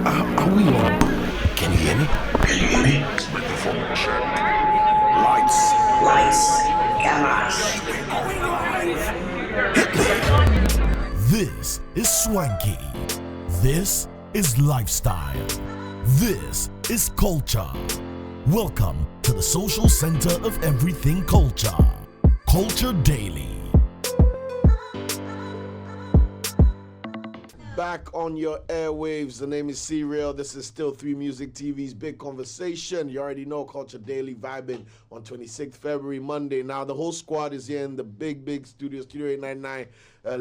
Are we on? Can you hear me? Can you hear me? Microphone check. Lights. Cameras. This is swanky. This is lifestyle. This is culture. Welcome to the social center of everything culture. Culture Daily. Back on your airwaves. The name is Serial. This is still 3 Music TV's Big Conversation. You already know Culture Daily vibing on 26th February, Monday. Now, the whole squad is here in the big studio, Studio 899.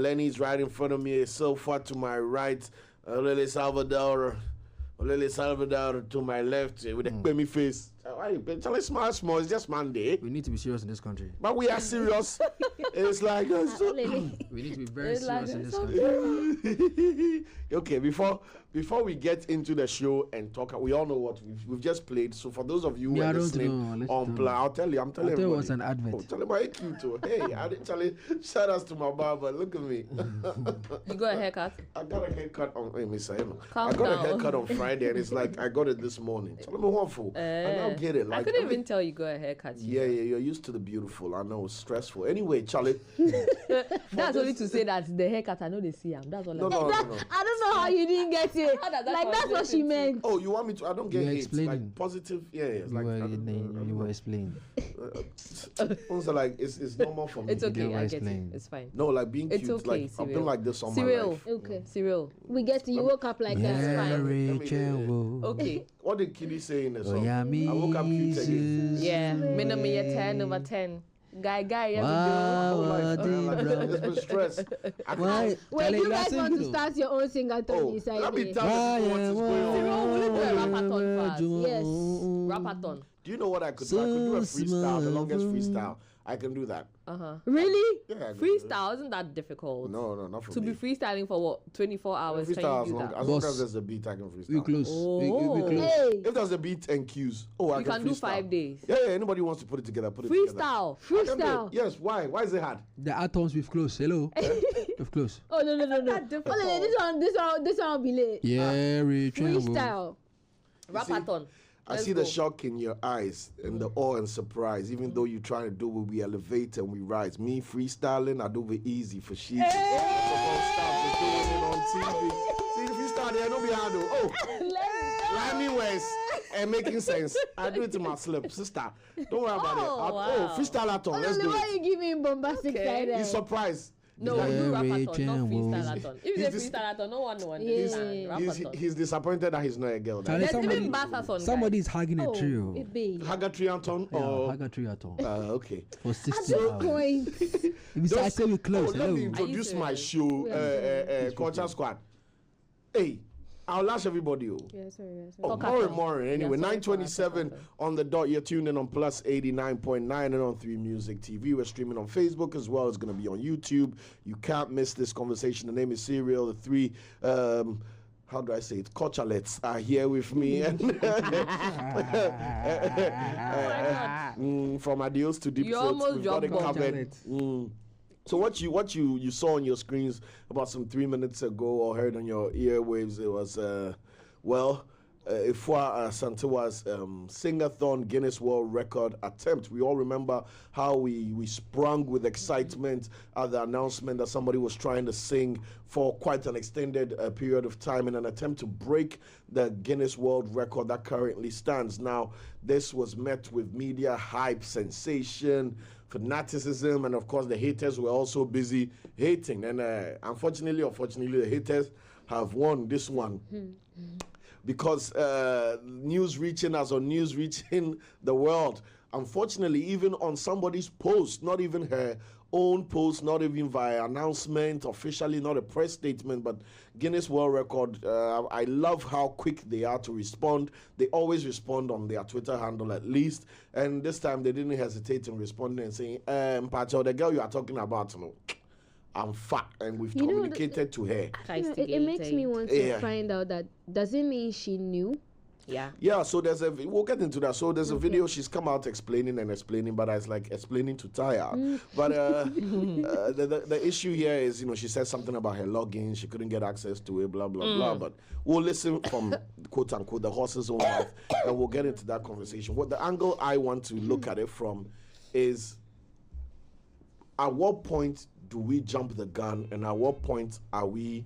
Lenny's right in front of me. So far to my right, Lily Salvador to my left with a baby face. Why? Tell us small. It's just Monday. We need to be serious in this country. But we are serious. It's like we need to be very serious in this country. Okay, before we get into the show and talk, we all know what we've just played. So for those of you who are listening on plan, I'm telling you it was an advert. Oh, tell him how cute too. Hey, I didn't tell you. Shout outs to my barber. Look at me. You got a haircut? I got a haircut on. Hey, Miss Ayano. Calm I got down. a haircut on Friday, and it's like I got it this morning. Tell me what for. I now get it. Like, I couldn't even tell you got a haircut. Yeah. You're used to the beautiful. I know it's stressful. Anyway, Charlie. That's only to say that the haircut, I know they see him. That's all. No. I don't know how you didn't get it. Like that's what she meant. Oh, you want me to? I don't get You were hate. explaining. Like positive. Yeah. It's You like were explaining. Also, like it's normal for me. It's okay. were I get it. explaining. It's fine. No, like being It's cute. okay, Like I've been like this all my life. Okay. Cyril. We get you woke up like that. It's fine. Rachel. Okay. What did Kitty say in the song? yeah, I woke up cute again. Yeah. Minimum 10 over 10. Guy. It's been stress. Why? Wait, you guys want to start your own singathon inside let me there? tell you what is going on. Cyril, will you do a rapathon first? Yes. Rapathon. Do you know what I could do? I could do a freestyle, the longest freestyle. I can do that. Really? Yeah, I can do Freestyle isn't that difficult? No, not for To me. be freestyling for what? 24 hours? Freestyle Can you do that? as long as there's a beat, I can freestyle. We close. We close. Hey, If there's a beat and cues, I You can can do freestyle. 5 days. Yeah, anybody wants to put it together, put it together. Freestyle. I can do it. freestyle. Yes, why? Why is it hard? The A-Thons we've closed. Hello. We've closed. Oh no. That difficult. Oh, this one will be late. Yeah, Rachel. Freestyle. Rapathon. I Let's see go. the shock in your eyes and the awe and surprise. Even though you're trying to do what we elevate and we rise. Me freestyling, I do it easy for she. Stop just doing it on TV. See the freestyle there, don't be hard though. Oh, rhyming words and making sense. I do it to my slip, sister. Don't worry about it. wow. Freestyle at let's do Why it. you give me bombastic Okay. side eye? He's surprised. No, we do Yeah, rapathon, not Rachel. freestyleathon. If He's it's a freestyleathon, no one understand. Rapathon. He's disappointed that he's not a girl. Charlie, There's somebody- even bathathon. Somebody is hugging a tree. Oh, it be. Hagatrianton Yeah, or hug a tree at all. okay. For 60 2 hours. points. If you say I say we close, Let me hello. introduce my serious? show, Culture Squad. Hey, I'll lash everybody. Yeah, sorry. Oh, Culture. more. Anyway, Yeah, sorry for 9:27 Culture. on the dot. You're tuned in on Plus 89.9 and on 3 Music TV. We're streaming on Facebook as well. It's going to be on YouTube. You can't miss this conversation. The name is Serial. The 3, how do I say it? Culturelets are here with me. And from Adios to Deep You Throats, almost we've got it jumped on covered. So what you saw on your screens about some 3 minutes ago or heard on your earwaves, it was Afua Asantewaa's singathon Guinness World Record attempt. We all remember how we sprung with excitement at the announcement that somebody was trying to sing for quite an extended period of time in an attempt to break the Guinness World Record that currently stands. Now, this was met with media hype, sensation, fanaticism, and of course the haters were also busy hating. And unfortunately, the haters have won this one. Because news reaching the world. Unfortunately, even on somebody's post, not even her own post, not even via announcement, officially, not a press statement, but Guinness World Record. I love how quick they are to respond. They always respond on their Twitter handle at least. And this time they didn't hesitate in responding and saying, Pacho, the girl you are talking about, I'm fat, and we've communicated to her. It makes me want to find out that does it mean she knew? Yeah. Yeah, so we'll get into that. So there's a video she's come out explaining, but it's like explaining to Taya. But the issue here is, she said something about her login. She couldn't get access to it, blah, blah, blah. But we'll listen from, quote unquote, the horse's own mouth, and we'll get into that conversation. What the angle I want to look at it from is, at what point do we jump the gun, and at what point are we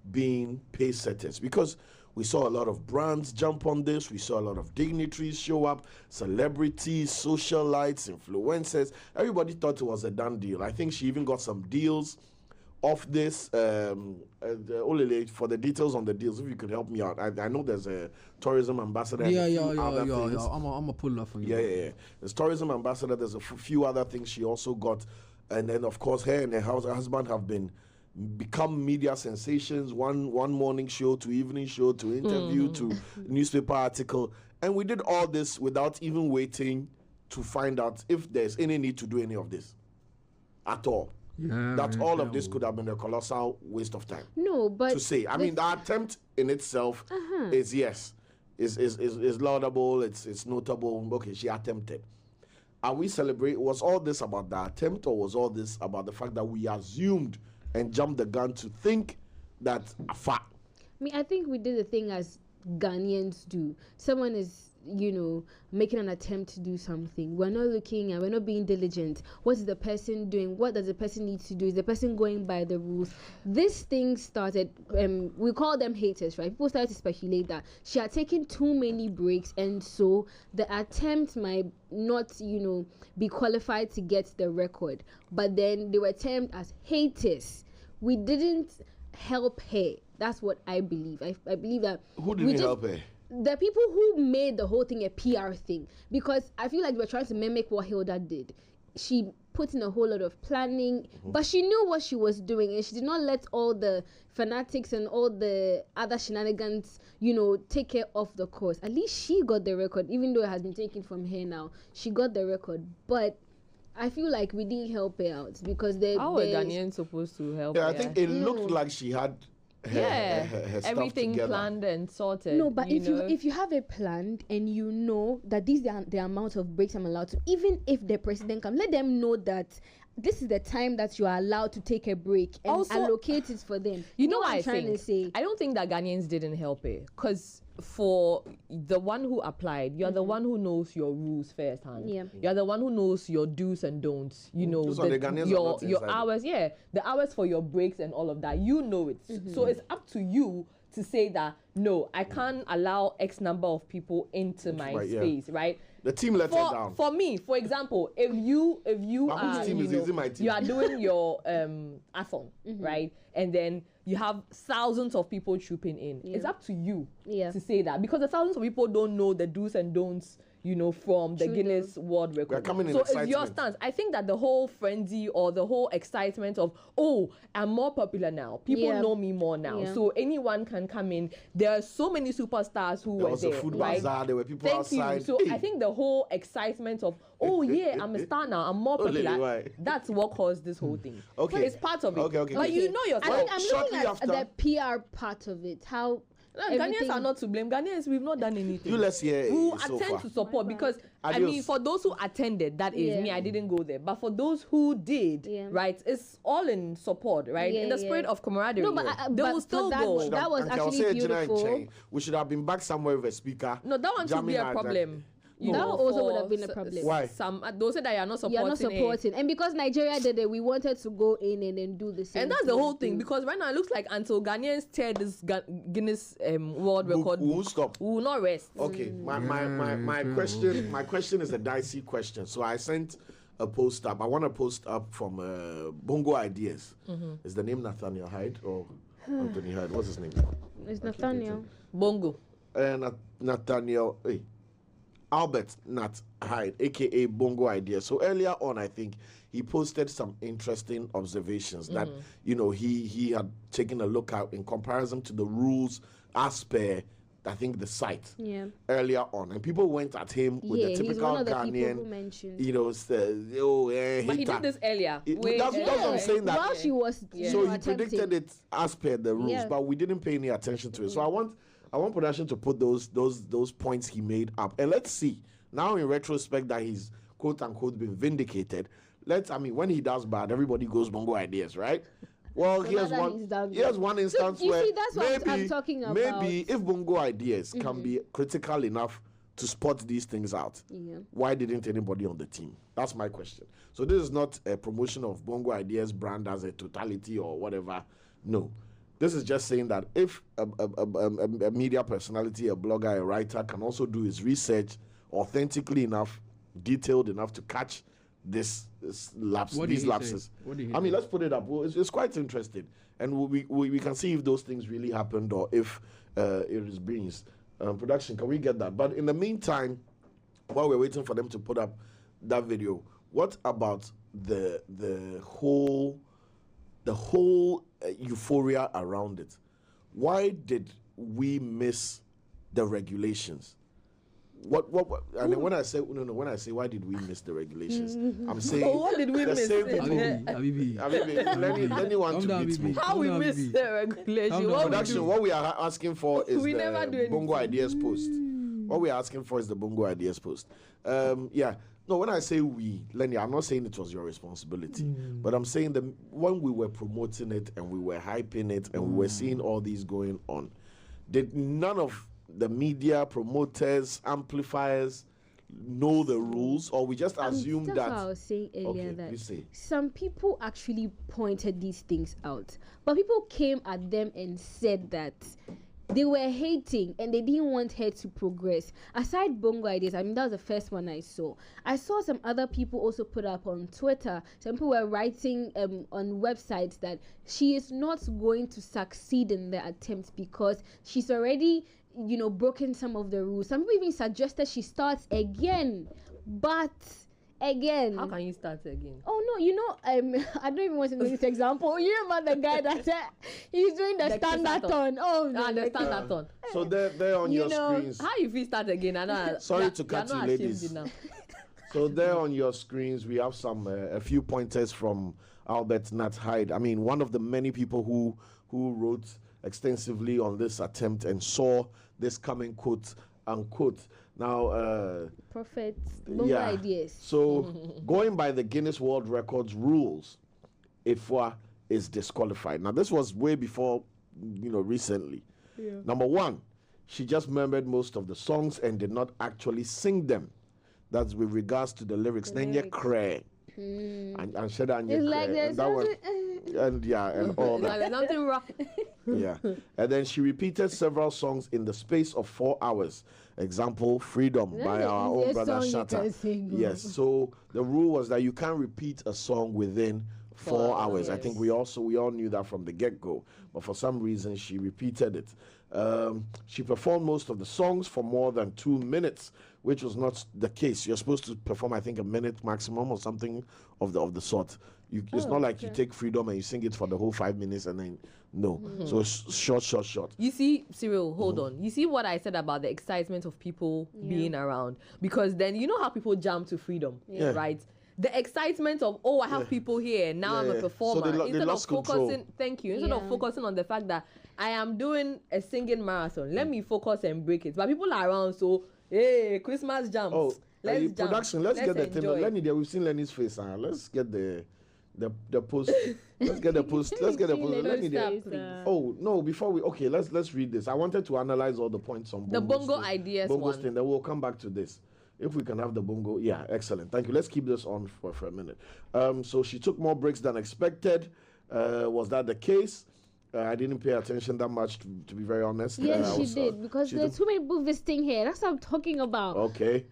being pace setters? Because we saw a lot of brands jump on this. We saw a lot of dignitaries show up, celebrities, socialites, influencers. Everybody thought it was a done deal. I think she even got some deals off this. Olele, for the details on the deals, if you could help me out. I know there's a tourism ambassador. Yeah. Things. I'm a pull up for you. Yeah. There's tourism ambassador. There's a few other things she also got. And then, of course, her and her husband have become media sensations, one morning show to evening show to interview to newspaper article, and we did all this without even waiting to find out if there's any need to do any of this at all. That all of this could have been a colossal waste of time. No, but to say, I mean, the attempt in itself is laudable. It's notable. Okay, she attempted. Are we celebrating? Was all this about the attempt, or was all this about the fact that we assumed and jumped the gun to think that I think we did the thing as Ghanaians do. Someone is, making an attempt to do something. We're not looking and we're not being diligent. What is the person doing? What does the person need to do? Is the person going by the rules? This thing started, we call them haters, right? People started to speculate that she had taken too many breaks, and so the attempt might not, be qualified to get the record. But then they were termed as haters. We didn't help her. That's what I believe. I believe that. Who didn't help her? The people who made the whole thing a PR thing. Because I feel like we're trying to mimic what Hilda did. She put in a whole lot of planning, but she knew what she was doing, and she did not let all the fanatics and all the other shenanigans, take her off the course. At least she got the record, even though it has been taken from her now. She got the record, but I feel like we didn't help her out because how are Ghanaians supposed to help her? I think it looked like she had her stuff everything together. planned and sorted. No, but if you have a plan and you know that these are the amount of breaks I'm allowed to, even if the president comes, let them know that this is the time that you are allowed to take a break and also, allocate it for them. You know what I'm trying to say? I don't think that Ghanaians didn't help it, because for the one who applied, you're the one who knows your rules firsthand. Yeah. You're the one who knows your do's and don'ts. Your hours, the hours for your breaks and all of that. You know it. So it's up to you to say that, no, I can't allow X number of people into my space, right? The team let her down. For me, for example, if you are, you are doing your A-Thon, right? And then you have thousands of people trooping in. It's up to you to say that, because the thousands of people don't know the do's and don'ts, from the Guinness World Record. So it's your stance. I think that the whole frenzy or the whole excitement of, I'm more popular now. People know me more now. So anyone can come in. There are so many superstars who were there. There was a food bazaar. There were people outside. So I think the whole excitement of, I'm a star now. I'm more popular. That's what caused this whole thing. Okay. So it's part of it. Okay. But you know yourself. I think I'm looking at the PR part of it. How Ghanaians are not to blame. Ghanaians, we've not done anything. Let's hear we so attend far. to support, because Adios. for those who attended, that is me, I didn't go there. But for those who did, right, it's all in support, right? In the spirit of camaraderie. No, but they will still go. That was actually beautiful. We should have been back somewhere with a speaker. No, that one should be a problem. That also would have been a problem. Why? Those say that you're not supporting. And because Nigeria did it, we wanted to go in and then do the same. And that's the whole thing, because right now it looks like until Ghanaians tear this Guinness World Record, we won't stop. We will not rest. Okay, my question is a dicey question. So I sent a post up. I want to post up from Bongo Ideas. Is the name Nathaniel Hyde or Anthony Hyde? What's his name? It's Nathaniel. Bongo. Nathaniel. Hey. Albert Nat Hyde, aka Bongo Idea. So earlier on, I think he posted some interesting observations that he had taken a look at in comparison to the rules as per I think, the site earlier on, and people went at him with the typical Ghanaian, you know, but he did this earlier. That's what I'm saying. That while she was, so he predicted it as per the rules, but we didn't pay any attention to it. So I want production to put those points he made up, and let's see now in retrospect that he's quote unquote been vindicated. When he does bad, everybody goes bongo ideas, right? Well, so here's one instance where that's what I'm talking about. Maybe if bongo ideas can be critical enough to spot these things out, why didn't anybody on the team? That's my question. So this is not a promotion of bongo ideas brand as a totality or whatever. No. This is just saying that if a media personality, a blogger, a writer can also do his research authentically enough, detailed enough to catch these lapses. Let's put it up. Well, it's quite interesting, and we can see if those things really happened or if it is beans. Production, can we get that? But in the meantime, while we're waiting for them to put up that video, what about the whole euphoria around it? Why did we miss the regulations? What? And then when I say why did we miss the regulations, I'm saying what did we miss? Lenny wants to beat me. How we miss the regulation? What we are asking for is the Bongo Ideas post. What we are asking for is the Bongo Ideas post. No, when I say we, Lenny, I'm not saying it was your responsibility, but I'm saying that when we were promoting it and we were hyping it and we were seeing all these going on, did none of the media, promoters, amplifiers know the rules, or we just assume that? That's what I was saying earlier, that some people actually pointed these things out, but people came at them and said that they were hating and they didn't want her to progress. Aside bongo ideas, that was the first one I saw. I saw some other people also put up on Twitter. Some people were writing on websites that she is not going to succeed in the attempt because she's already, broken some of the rules. Some people even suggested she starts again, but again. How can you start again? Oh no, I don't even want to make this example. You remember the guy that said he's doing the singathon? Oh, the singathon. So they're on your screens. How if we start again? Sorry to cut you, ladies. So there on your screens, we have a few pointers from Albert Nat Hyde. I mean, one of the many people who wrote extensively on this attempt and saw this coming, quote unquote. Now, prophets, bongo ideas. So, going by the Guinness World Records rules, Afua is disqualified. Now, this was way before, recently. Yeah. Number one, she just remembered most of the songs and did not actually sing them. That's with regards to the lyrics. Nenye kre. And Sheda and like and that one, and all that. There's nothing wrong. Yeah. And then she repeated several songs in the space of 4 hours. Example, Freedom by our own brother Shatta. Yes. So the rule was that you can't repeat a song within 4 hours. Yes. I think we all knew that from the get-go. But for some reason, she repeated it. She performed most of the songs for more than 2 minutes, which was not the case. You're supposed to perform, I think, a minute maximum or something of the sort. It's not like you take Freedom and you sing it for the whole 5 minutes and then no. So it's short. You see, Cyril, hold on. You see what I said about the excitement of people being around? Because then you know how people jump to Freedom, right? The excitement of, I have people here, now I'm a performer. So they lost control. Instead of focusing on the fact that I am doing a singing marathon, let me focus and break it. But people are around, so, hey, Christmas jumps. Let's jump. Production, let's get the thing. Lenny there, we've seen Lenny's face. Let's get the post. Let's get the post. Let's get the post. Lenny there. Oh, no, before let's read this. I wanted to analyze all the points on the bongo ideas bongo thing. Then we'll come back to this. If we can have the bongo, excellent. Thank you. Let's keep this on for a minute. So she took more breaks than expected. Was that the case? I didn't pay attention that much, to be very honest. Yes, she did, because there's too many people visiting here. That's what I'm talking about. Okay.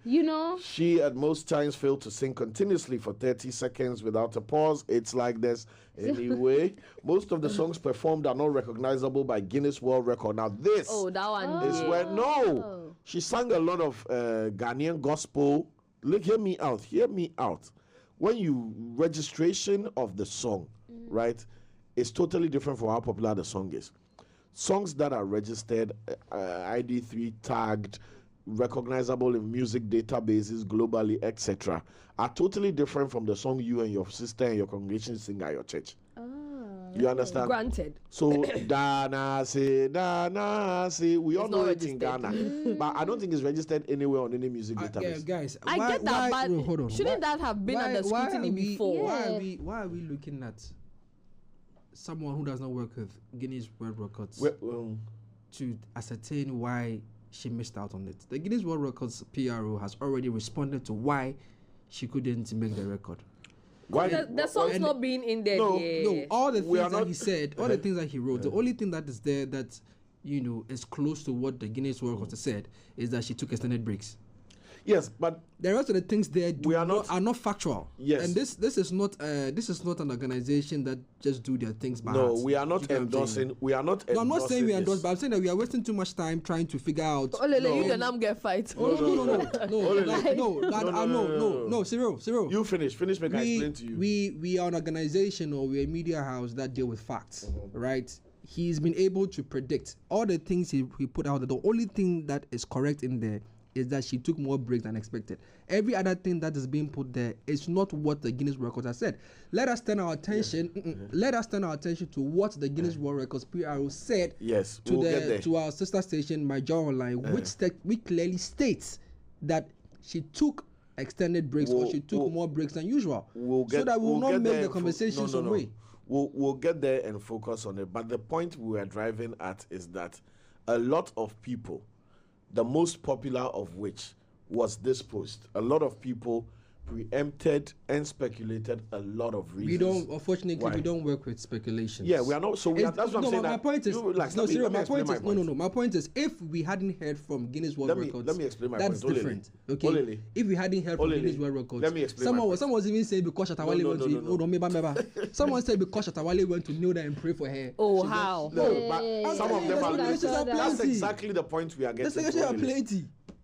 She at most times failed to sing continuously for 30 seconds without a pause. It's like this. Anyway, most of the songs performed are not recognizable by Guinness World Record. Now this that one is where she sang a lot of Ghanaian gospel. Look, hear me out. When you registration of the song, right? It's totally different from how popular the song is. songs that are registered, ID3 tagged, recognizable in music databases globally, etc., are totally different from the song you and your sister and your congregation sing at your church. You understand? Granted. So Dana say, we all know it in Ghana, but I don't think it's registered anywhere on any music database. Guys, I get that, but hold on. Shouldn't that have been under scrutiny before? Why are we looking at someone who does not work with Guinness World Records to ascertain why she missed out on it? The Guinness World Records PRO has already responded to why she couldn't make the record. Why the song's not being in there. No, all the things that he said, all the things that he wrote, the only thing that is there that, is close to what the Guinness World Records said is that she took extended breaks. Yes, but the rest of the things there are not factual. Yes, and this is not an organization that just do their things by heart. We are not endorsing. We are not. No, I'm not saying we endorse, but I'm saying that we are wasting too much time trying to figure out. You can get fight. No, Cyril. You finish. Make I explain to you. We are an organization or we're a media house that deal with facts, right? He's been able to predict all the things he put out. The only thing that is correct in there is that she took more breaks than expected. Every other thing that is being put there is not what the Guinness World Records has said. Let us turn our attention. Let us turn our attention to what the Guinness World Records PRO said. Yes, to our sister station, My Joy Online, which clearly states that she took extended breaks or she took more breaks than usual, so that we will not make the conversation some way. We'll get there and focus on it. But the point we are driving at is that a lot of people, the most popular of which was this post, a lot of people preempted and speculated a lot of reasons. We don't work with speculations. Yeah, we are not. So that's what I'm saying. My point is, my point is, if we hadn't heard from Guinness World Records, let me explain my that's point. Different. Okay. If we hadn't heard from Guinness World Records, let me explain. Someone was even saying because Shatawale went to someone said because Shatawale went to kneel there and pray for her. Oh, how? No, but some of them are. That's exactly the point we are getting.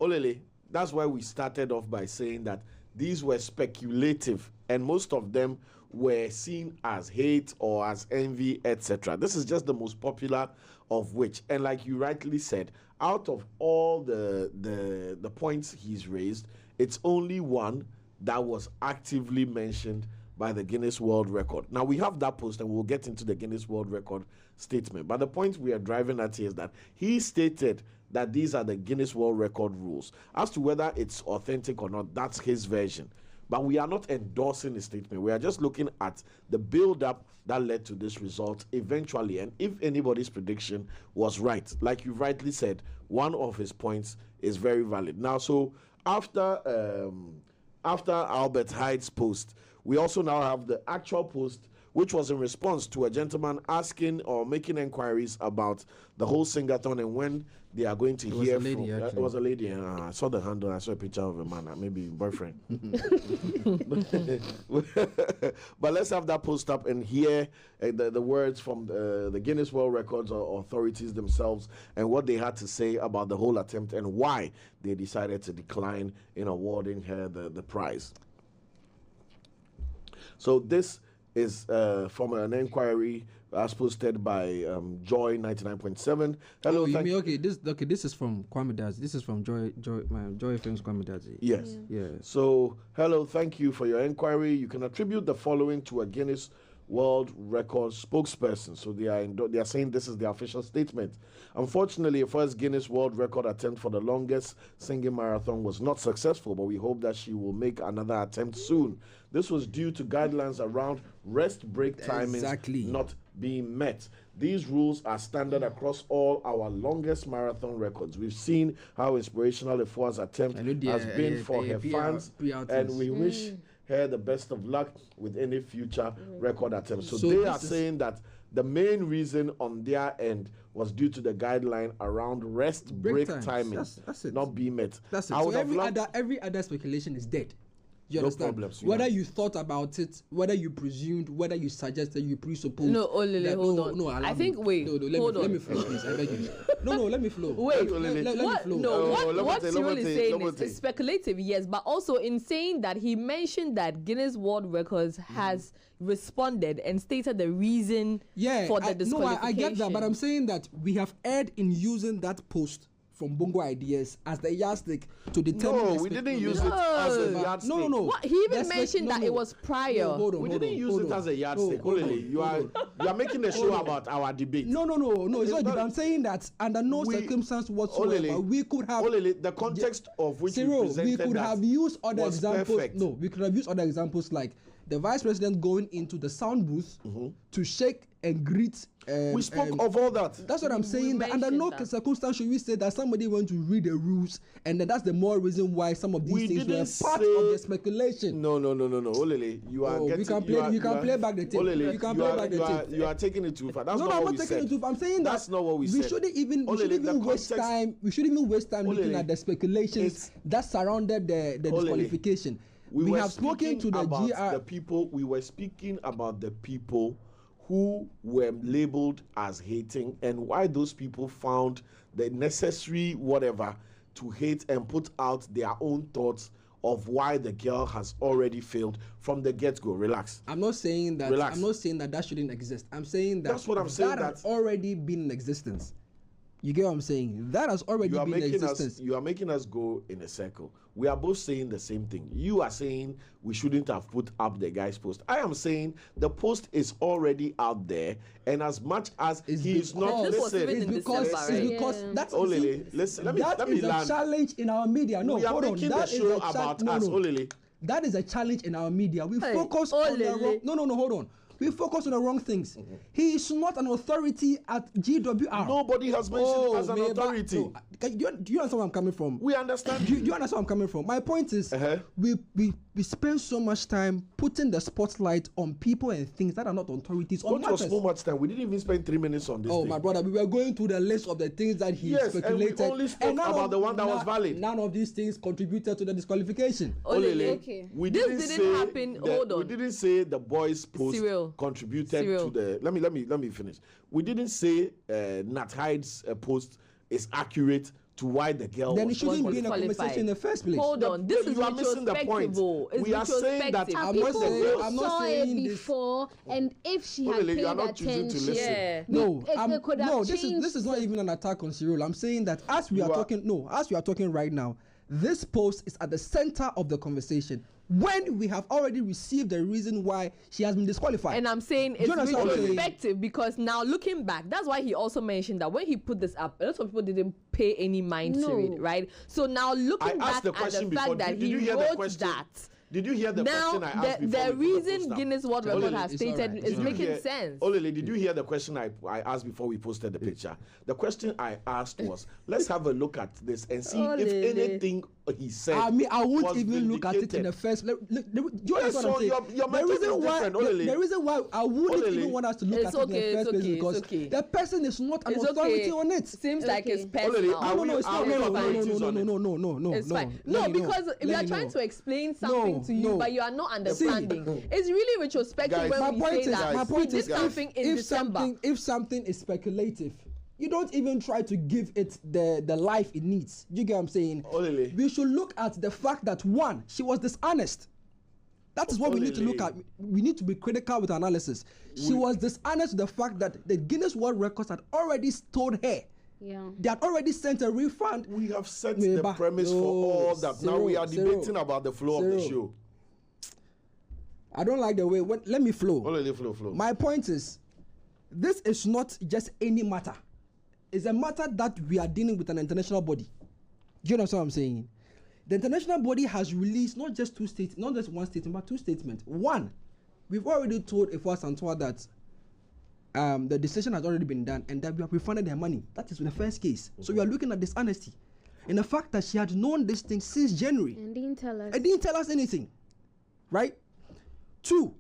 Olele, that's why we started off by saying that these were speculative, and most of them were seen as hate or as envy, etc. This is just the most popular of which, and like you rightly said, out of all the points he's raised, it's only one that was actively mentioned by the Guinness World Record. Now we have that post, and we'll get into the Guinness World Record statement. But the point we are driving at here is that he stated that these are the Guinness World Record rules. As to whether it's authentic or not, that's his version. But we are not endorsing the statement. We are just looking at the build-up that led to this result eventually. And if anybody's prediction was right, like you rightly said, one of his points is very valid. Now, so after Albert Hyde's post, we also now have the actual post, which was in response to a gentleman asking or making inquiries about the whole singathon and when they are going to hear from. It was a lady. I saw the handle. I saw a picture of a man, maybe boyfriend. But let's have that post up and hear the words from the Guinness World Records authorities themselves and what they had to say about the whole attempt and why they decided to decline in awarding her the prize. So this is from an inquiry as posted by Joy 99.7. Hello. This is from Kwame Dazi. This is from Joy FM's Kwame Dazi. Yes. Yeah. So hello, thank you for your inquiry. You can attribute the following to a Guinness World Record spokesperson. So they are saying this is the official statement. Unfortunately, a first Guinness World Record attempt for the longest singing marathon was not successful, but we hope that she will make another attempt soon. This was due to guidelines around rest break timings not being met. These rules are standard across all our longest marathon records. We've seen how inspirational Afua's attempt has been for her fans, and we wish her the best of luck with any future record attempts. So they are saying that the main reason on their end was due to the guideline around rest break timing that's it. not being met. That's it. So every other speculation is dead. You understand? Problems, whether you thought about it, whether you presumed, whether you suggested, you presupposed. No, Olele, hold on. No, I think, wait, let me flow, please. I beg you. No, let me flow. Wait, let me flow. No, what Cyril is saying is speculative, yes, but also in saying that he mentioned that Guinness World Records has responded and stated the reason for the disqualification. No, I get that, but I'm saying that we have erred in using that post from Bongo Ideas as the yardstick to determine. No, we didn't use it as a yardstick. No. What? He even mentioned that it was prior. We didn't use it as a yardstick. You are making a show about our debate. No. It's not. I'm saying that under no circumstance whatsoever we could have. The context of which Cyril, we presented we could have used other examples. Perfect. No, we could have used other examples like the vice president going into the sound booth to shake and greet. We spoke of all that. That's what I'm saying. That under no circumstance should we say that somebody went to read the rules, and then that's the more reason why some of these things were part of the speculation. No. Olele, you are getting. You can play back the tape. Olele, you can play back the tape. You are taking it too far. That's not what we said. I'm taking it too far. I'm saying that's not what we said. We shouldn't even waste time. We shouldn't even waste time looking at the speculations that surrounded the disqualification. We have spoken to the GR. The people. We were speaking about the people who were labeled as hating and why those people found the necessary whatever to hate and put out their own thoughts of why the girl has already failed from the get-go. Relax. I'm not saying that. Relax. I'm not saying that shouldn't exist. I'm saying that that's what I'm saying. That has already been in existence. You get what I'm saying? That has already been in existence. You are making us go in a circle. We are both saying the same thing. You are saying we shouldn't have put up the guy's post. I am saying the post is already out there, and as much as he is not listening, it's because that's listen. Let me land. A challenge in our media. No, we are hold on. Making the show about us. Olele. That is a challenge in our media. We focus on the wrong. No, hold on. We focus on the wrong things. He is not an authority at GWR. Nobody has mentioned him as an authority. No. Do you understand where I'm coming from? We understand. Do you understand where I'm coming from? My point is, we spend so much time putting the spotlight on people and things that are not authorities. What was so much time? We didn't even spend 3 minutes on this. Oh, my brother, we were going through the list of the things that he speculated. And we only spoke about the one that was valid. None of these things contributed to the disqualification. Okay. We didn't happen. Hold on. We didn't say the boys' post contributed to the. Let me finish. We didn't say Nat Hyde's post is accurate to why the girl then it shouldn't be in a conversation in the first place. Hold on, this is missing the point. We are saying that I'm not saying it before, and if she had paid attention, this is not even an attack on Cyril. I'm saying that as we are talking right now, this post is at the center of the conversation. When we have already received the reason why she has been disqualified. And I'm saying it's retrospective because now looking back, that's why he also mentioned that when he put this up, a lot of people didn't pay any mind to it, right? So now looking back at the fact that he wrote that. Did you hear the question I asked before? The reason Guinness World Record has stated is making sense. Olele, did you hear the question I asked before we posted the picture? The question I asked was, let's have a look at this and see if anything he said I won't even look at it in the first place. Do you understand what I'm saying? The reason why I wouldn't even want us to look at it in the first place because the person is not an authority on it. Seems like it's personal. No, it's not. No. It's fine. No, because we are trying to explain something to you, but you are not understanding. It's really retrospective when we say that we did something in December. If something is speculative, you don't even try to give it the life it needs. You get what I'm saying? Olele. We should look at the fact that one, she was dishonest. That is what we need to look at. We need to be critical with analysis. She was dishonest with the fact that the Guinness World Records had already told her. Yeah. They had already sent a refund. We have set the premise for all that. Now we are debating about the flow of the show. I don't like the way. Let me flow. Flow. My point is, this is not just any matter. It's a matter that we are dealing with an international body. Do you understand what I'm saying? The international body has released not just one statement, but two statements. One, we've already told Afua Asantewaa that the decision has already been done and that we have refunded their money. That is the first case. So we are looking at dishonesty. And the fact that she had known this thing since January. And didn't tell us. And didn't tell us anything. Right? Two,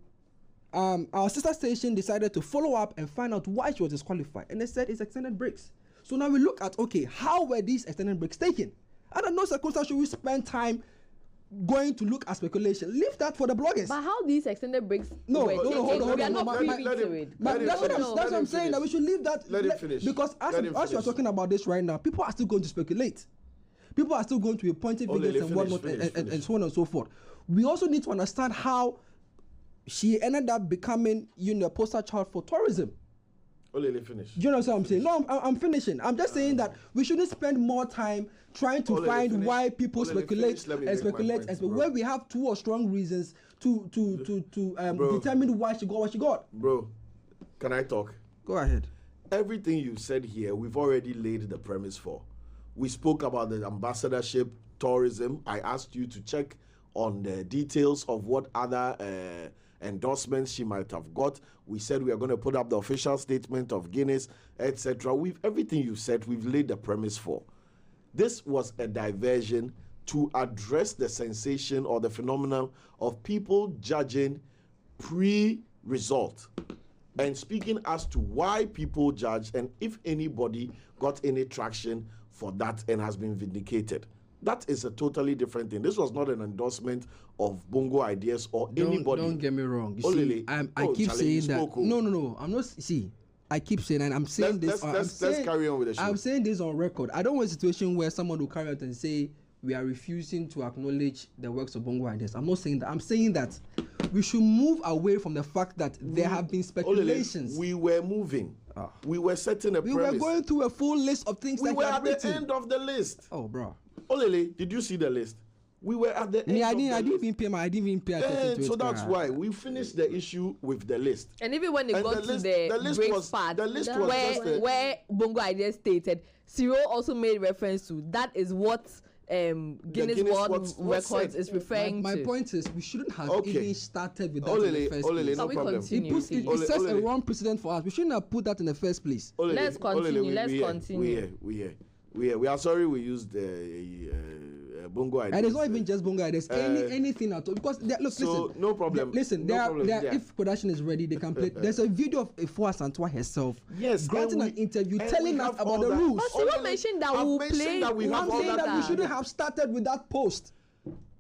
our sister station decided to follow up and find out why she was disqualified. And they said it's extended breaks. So now we look at, how were these extended breaks taken? Under no circumstance should we spend time going to look at speculation. Leave that for the bloggers. But how these extended breaks? No, hold on. We are not privy to it. That's what I'm saying. That we should leave that. Let him finish. Because as you're talking about this right now, people are still going to speculate. People are still going to be pointing fingers and whatnot, and so on and so forth. We also need to understand how she ended up becoming, a poster child for tourism. Finish. Do you know what I'm saying? No, I'm finishing. I'm just saying that we shouldn't spend more time trying to find why people speculate when we have two or strong reasons to determine why she got what she got. Bro, can I talk? Go ahead. Everything you said here, we've already laid the premise for. We spoke about the ambassadorship tourism. I asked you to check on the details of what other endorsements she might have got. We said we are going to put up the official statement of Guinness, etc. Everything you said, we've laid the premise for. This was a diversion to address the sensation or the phenomenon of people judging pre-result and speaking as to why people judge and if anybody got any traction for that and has been vindicated. That is a totally different thing. This was not an endorsement of Bongo Ideas or anybody. Don't get me wrong. You see, I keep saying that. No. I'm not. See, I keep saying, and I'm saying this. Let's carry on with the show. I'm saying this on record. I don't want a situation where someone will carry out and say we are refusing to acknowledge the works of Bongo Ideas. I'm not saying that. I'm saying that we should move away from the fact that there have been speculations. We were moving. We were setting a premise. We were going through a full list of things that we were at the end of the list. Oh, bro. Olele, did you see the list? We were at the end I didn't even pay attention to it. So that's why we finished the issue with the list. And even when it got to the breaks part, where Bongo Ideas stated, Cyril also made reference to that is what Guinness World Records is referring to. My point is, we shouldn't have even started with that in the first place. No problem. It sets a wrong precedent for us. We shouldn't have put that in the first place. Let's continue. We are sorry we used Bongo Ideas. And it's not even just Bongo Ideas. Anything at all. Because listen. No problem. If production is ready, they can play. There's a video of Afua Asantewaa herself. Yes. Granting an interview, telling us about the rules. But Cyril mentioned that we'll play. I'm saying that we shouldn't have started with that post.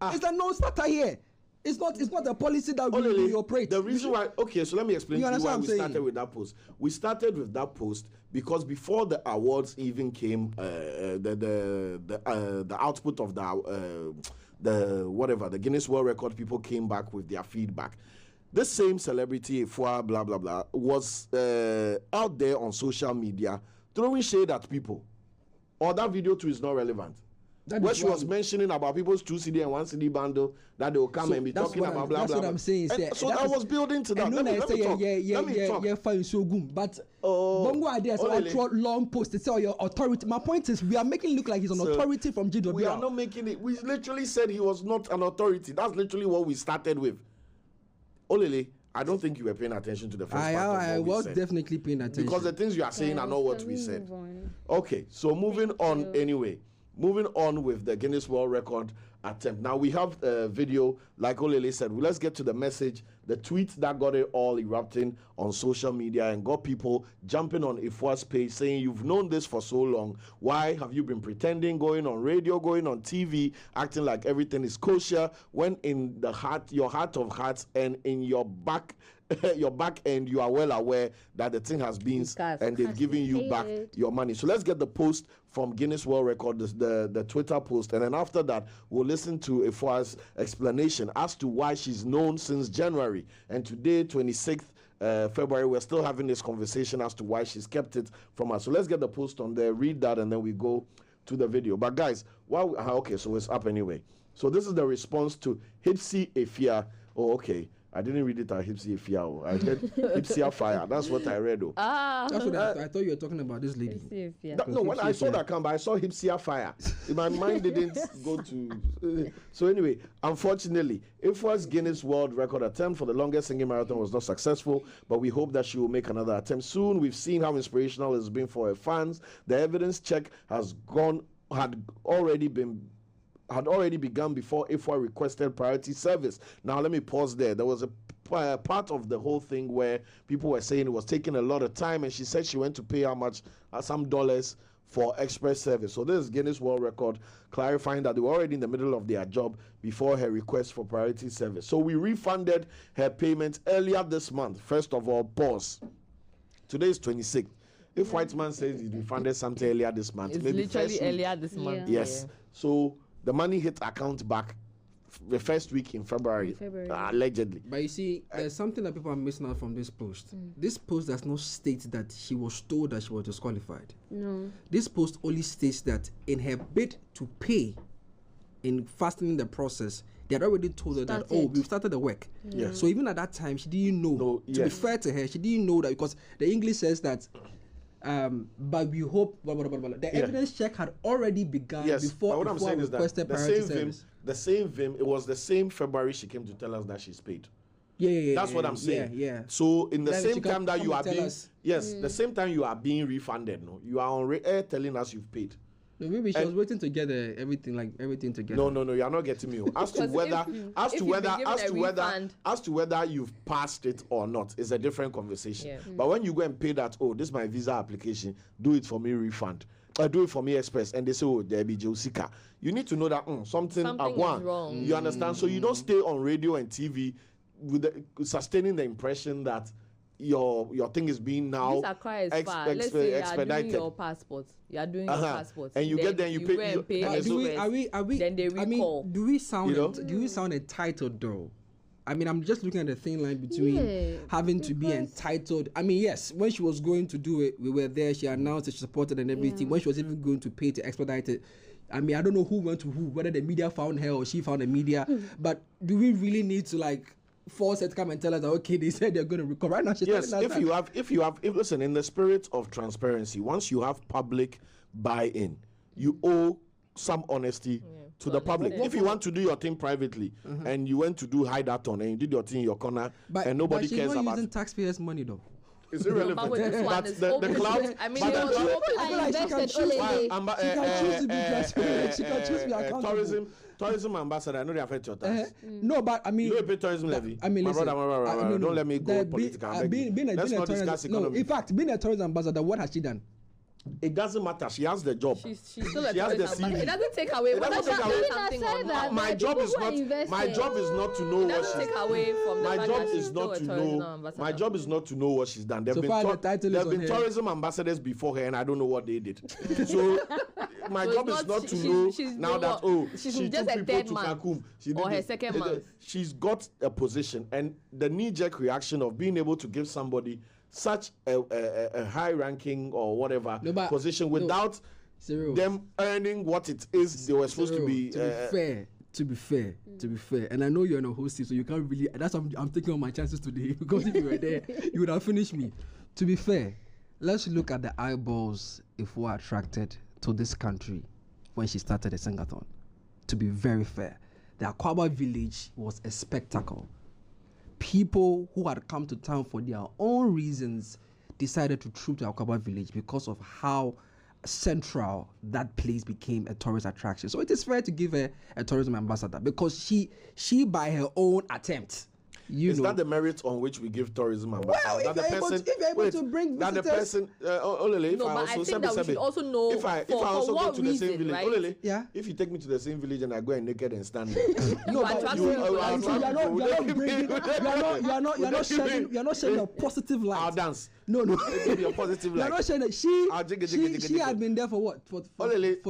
It's a non-starter here. It's not a policy that we operate. The reason why, so let me explain to you why we started with that post. We started with that post because before the awards even came, the output of the Guinness World Record people came back with their feedback. This same celebrity, Afua, blah blah blah, was out there on social media throwing shade at people. Or that video too is not relevant. Where she was mentioning about people's 2 CD and 1 CD bundle that they will come and be talking about blah blah. That's what I'm saying. So I was building to that. Let me talk. But Bongo Ideas are long post. It's all your authority. My point is, we are making it look like he's an authority from GW. We are not making it. We literally said he was not an authority. That's literally what we started with. Olele, I don't think you were paying attention to the first part of what I was definitely paying attention. Because the things you are saying are not what we said. Okay, so moving on anyway. Moving on with the Guinness World Record attempt. Now we have a video, like Olele said. Well, let's get to the message, the tweet that got it all erupting on social media and got people jumping on Afua's page saying, you've known this for so long. Why have you been pretending, going on radio, going on TV, acting like everything is kosher, when in the heart, your heart of hearts, and in your back end, you are well aware that the thing has been and they've given you back your money. So let's get the post from Guinness World Record, the Twitter post, and then after that we'll listen to Afua's explanation as to why she's known since January, and today 26th February we're still having this conversation as to why she's kept it from us. So let's get the post on there, read that, and then we go to the video. But guys, okay, so it's up anyway. So this is the response to Hipsy Afia. Oh, okay. I didn't read it at Hipsy Afia. I read Hipsy Fire. That's what I read. That's what I thought you were talking about this lady. No, when I saw that come, I saw Hipsy Fire. My mind didn't go to. So anyway, unfortunately, Afua's Guinness World Record attempt for the longest singing marathon was not successful, but we hope that she will make another attempt soon. We've seen how inspirational it's been for her fans. The evidence check had already begun before Afua requested priority service. Now, let me pause there. There was a part of the whole thing where people were saying it was taking a lot of time, and she said she went to pay how much, some dollars for express service. So this is Guinness World Record clarifying that they were already in the middle of their job before her request for priority service. So we refunded her payment earlier this month. First of all, pause. Today is 26th. If White Man says he refunded something earlier this month, it's maybe literally earlier this month. Yes. Yeah. So the money hit account back the first week in February. Allegedly. But you see, there's something that people are missing out from this post. This post does not state that she was told that she was disqualified. No. This post only states that in her bid to pay, in fastening the process, they had already told her that, oh, we've started the work. Yeah. So even at that time, she didn't know. To be fair to her, she didn't know that, because the English says that, but we hope, blah, blah, blah, blah. The evidence check had already begun before what I'm saying is that the same Vim, it was the same February she came to tell us that she's paid. That's what I'm saying. Yeah. So in the same time that you are being, the same time you are being refunded, you are on air telling us you've paid. No, maybe she was waiting to get everything together. No, you are not getting me. As to whether you've passed it or not is a different conversation. Yeah. But when you go and pay that, oh, this is my visa application, do it for me refund. Do it for me express, and they say, oh, there be Josika. You need to know that something is wrong. You understand? So you don't stay on radio and TV with sustaining the impression that your thing is being now let's say you are doing your passport. You are doing your passport, and you get there and you pay. Then they recall. Do we sound entitled though? I mean, I'm just looking at the thin line between having to be entitled. I mean, yes, when she was going to do it, we were there. She announced that she supported and everything. Yeah. When she was even going to pay to expedite it, I mean, I don't know who went to who, whether the media found her or she found the media. But do we really need to force her to come and tell us that, okay, they said they're going to recover? Right now, she's listen, in the spirit of transparency, once you have public buy-in, you owe some honesty to the public. If you want to do your thing privately and you went to do A-Thon and you did your thing in your corner and nobody cares about it. But she's not using taxpayers' money though. It's irrelevant. But the cloud. I mean, she can choose to be transparent. She can choose to be accountable. Tourism ambassador, I know they affect your tax. No, but I mean, you don't pay tourism levy. I mean, listen, my brother, don't let me go political. Let's not discuss economy. No, in fact, being a tourism ambassador, what has she done? It doesn't matter. She has the job. She's still a tourism ambassador. It doesn't take away. My job is not to know what she's done. Take away from my job is not to know. My job is not to know what she's done. There have been tourism ambassadors before her, and I don't know what they did. So my job is not to know now that she took people to Cancun. Or her second month. She's got a position, and the knee-jerk reaction of being able to give somebody such a high ranking or whatever position without them earning what it is they were supposed to be. To be fair, and I know you're not hosting, so you can't really. That's why I'm taking all my chances today, because if you were there, you would have finished me. To be fair, let's look at the eyeballs if we are attracted to this country when she started the singathon. To be very fair, the Akwaaba village was a spectacle. People who had come to town for their own reasons decided to troop to Akwaaba village because of how central that place became a tourist attraction. So it is fair to give her a tourism ambassador, because she by her own attempt. Is that the merit on which we give tourism ambassador? Well, if you're able to bring visitors, that the person, I think that we should also know if I also go to the same village, right? If you take me to the same village and I go and naked and stand there, you're not sharing a positive light. I'll dance. No. Your positive light. You're not sharing that she had been there for what? For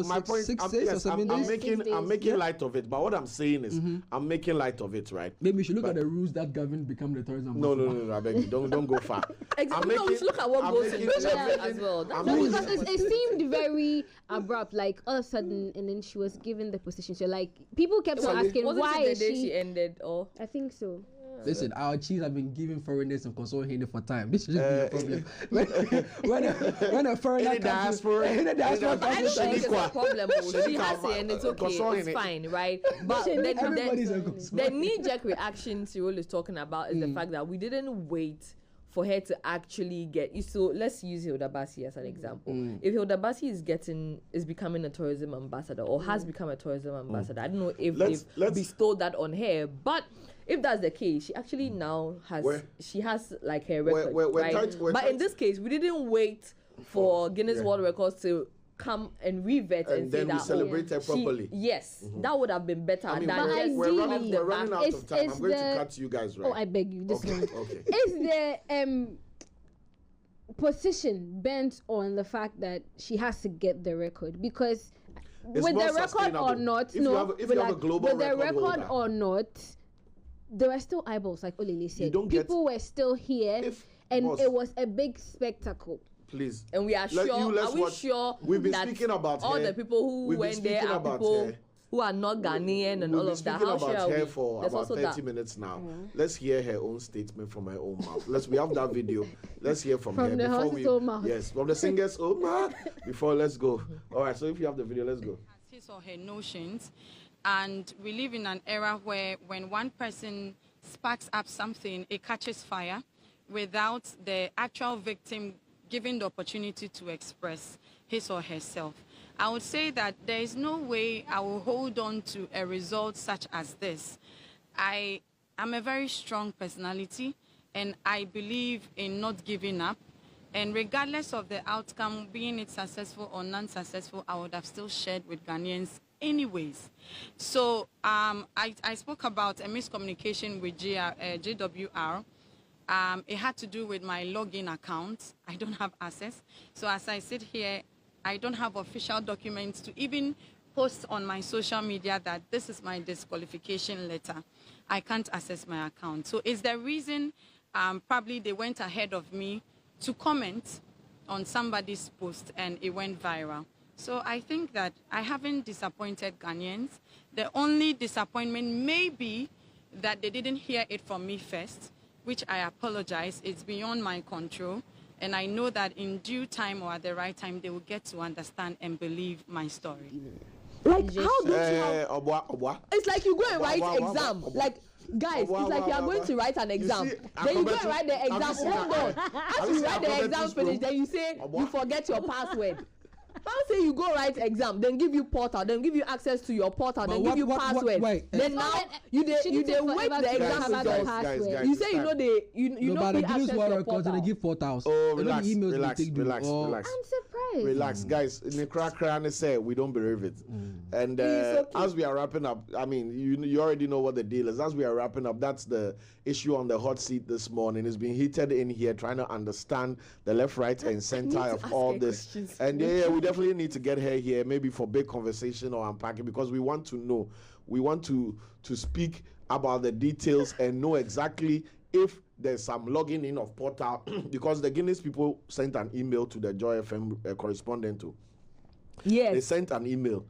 my point, 6 days or 7 days? I'm making light of it, but what I'm saying is, I'm making light of it, right? Maybe we should look at the rules that govern become the tourism. No, I beg you, don't go far. Exactly. We should look at what goes in as well. Because it seemed very abrupt, like all of a sudden, and then she was given the position. So like people kept on asking why is she ended, or I think so. Listen, our chiefs have been giving foreigners and consolidating for time. This should just be a problem. when a foreigner comes in the diaspora, I don't think it's a problem. She has it and it's okay. It's fine, right? But the knee-jerk reaction Cyril is talking about is the fact that we didn't wait for her to actually get you. So let's use Hilda Bassi as an example. If Hilda Bassi is becoming a tourism ambassador or has become a tourism ambassador, I don't know if they've bestowed that on her, but if that's the case, she actually now has like her record, right? But in this case, we didn't wait for Guinness World Records to come and revert and say then that we celebrate her properly. Yes, that would have been better. I mean, than we're running out of time. I'm going to cut you guys right. Oh, I beg you. This one. Okay. Is the position bent on the fact that she has to get the record? Because it's with the record or not, if you have a global with the record holder, or not, there were still eyeballs, like Olele said. People were still here, and it was a big spectacle. Please. And we are sure we've been speaking about all the people who went there are people who are not Ghanaian and all of that. We've been speaking about her for about 30 minutes now. Let's hear her own statement from her own mouth. We have that video. Let's hear from her. The horse's own mouth. Yes, from the singer's own mouth. Before, let's go. All right, so if you have the video, let's go. His or her notions, and we live in an era where when one person sparks up something, it catches fire without the actual victim given the opportunity to express his or herself. I would say that there is no way I will hold on to a result such as this. I am a very strong personality, and I believe in not giving up. And regardless of the outcome, being it successful or non-successful, I would have still shared with Ghanaians anyways. So I spoke about a miscommunication with JWR. It had to do with my login account. I don't have access. So as I sit here, I don't have official documents to even post on my social media that this is my disqualification letter. I can't access my account. So is the reason probably they went ahead of me to comment on somebody's post and it went viral. So I think that I haven't disappointed Ghanaians. The only disappointment may be that they didn't hear it from me first, which I apologize. It's beyond my control. And I know that in due time or at the right time, they will get to understand and believe my story. Like, how do you it's like you go and write exam. Like, guys, it's like you are going to write an exam. Then you go and write the exam. Hold on. After you write the exam finish, then you say you forget your password. How say you go write exam, then give you portal, then give you access to your portal, then give you password. Then now you wait the exam results. You say you know you know the access to your portal. They give portals. Oh, relax. I'm surprised. Relax, guys. In the crack say we don't believe it. And as we are wrapping up, I mean, you already know what the deal is. As we are wrapping up, that's the issue on the hot seat this morning. It's been heated in here, trying to understand the left, right, and center of all this. And we definitely need to get her here, maybe for big conversation or unpacking, because we want to know. We want to speak about the details and know exactly if there's some logging in of portal, because the Guinness people sent an email to the Joy FM correspondent too. Yes. They sent an email.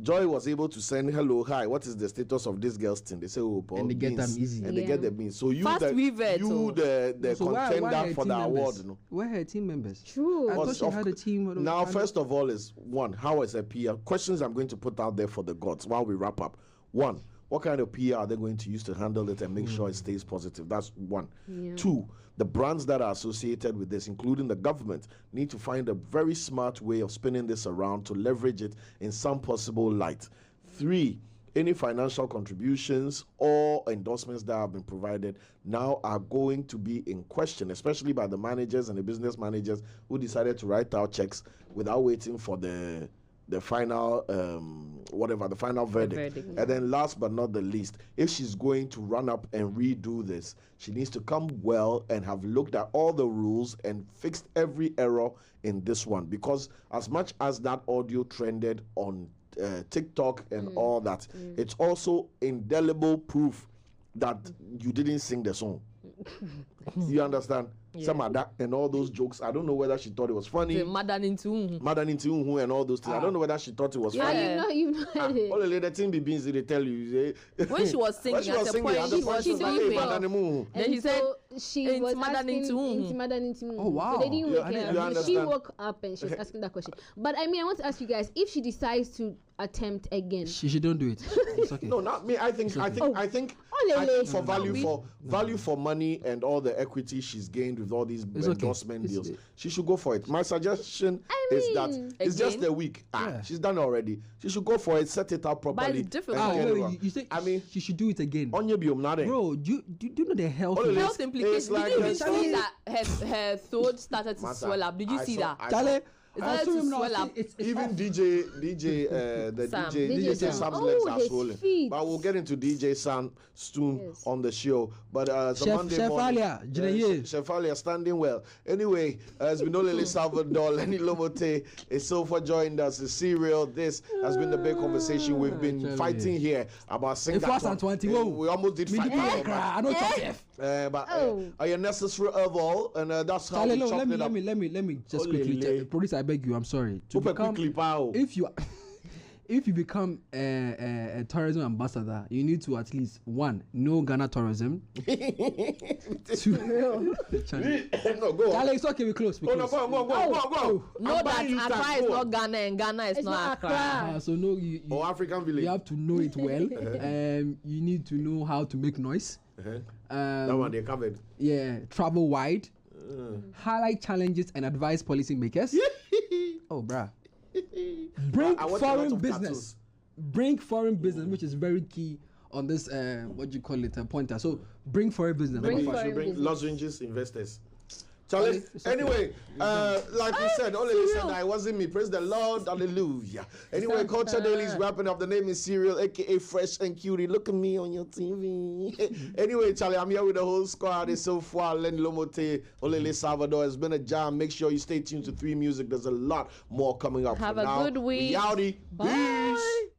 Joy was able to send, hello, hi, what is the status of this girl's thing? They say, oh, Paul, and they get them easy. And they get the beans. So the contender for the award. No? Where her team members? True. I thought she had a team. Now, first of all is, one, how is a PR? Questions I'm going to put out there for the gods while we wrap up. One, what kind of PR are they going to use to handle it and make sure it stays positive? That's one. Yeah. Two, the brands that are associated with this, including the government, need to find a very smart way of spinning this around to leverage it in some possible light. Three, any financial contributions or endorsements that have been provided now are going to be in question, especially by the managers and the business managers who decided to write out checks without waiting for the final the final verdict. And then last but not the least, if she's going to run up and redo this, she needs to come well and have looked at all the rules and fixed every error in this one, because as much as that audio trended on TikTok and all that, it's also indelible proof that you didn't sing the song. You understand? Yeah. Some of that and all those jokes. I don't know whether she thought it was funny. Madam into and all those things. I don't know whether she thought it was funny. You know it. All the thing be beans, they tell you. When she was singing, at the point, she was doing. Then he said she was asking into. Oh wow! So they didn't wake up. She woke up and she was asking that question. But I mean, I want to ask you guys: if she decides to attempt again, she don't do it. It's okay. No, not me. I think for value for money and all the equity she's gained with all these endorsement deals, she should go for it. My suggestion is that it's just a week. She's done already. She should go for it, set it up properly. But it's difficult. You say she should do it again. Bro, do you know the health implications? Did you see that her throat started to swell up? Did you see that? Charlie, It started to swell up. Even DJ Sam's legs are swollen. Feet. But we'll get into DJ Sam soon on the show. But Monday morning, Chef Alia standing well. Anyway, it's been Olele Salvador, Lenny Lomote, is so for joined us. The serial. This has been the big conversation. We've been fighting here about singathon. We almost did fight. I don't talk. But are you necessary of all? And that's how we chopped it up. Let me just quickly. Producer, I beg you. I'm sorry. If you become a tourism ambassador, you need to at least 1, know Ghana tourism. 2, no, go on. Charlie, it's okay, we close. Go. Know that Accra is not Ghana and Ghana is not Accra. So no, African village. You have to know it well. You need to know how to make noise. That one they covered. Yeah, travel wide. Highlight challenges and advise policymakers. Oh, bruh. Bring foreign business. Bring foreign business, which is very key on this, what do you call it, pointer. So bring foreign business. Bring lozenges investors. Charlie, anyway, like we said, only listen, I wasn't me. Praise the Lord, hallelujah. Anyway, Culture Daily is wrapping up. The name is Serial, aka Fresh and Cutie. Look at me on your TV. Anyway, Charlie, I'm here with the whole squad. It's so far, Len Lomote, Olele Salvador. It's been a jam. Make sure you stay tuned to 3 Music. There's a lot more coming up. Have a good week. We outie. Bye. Peace.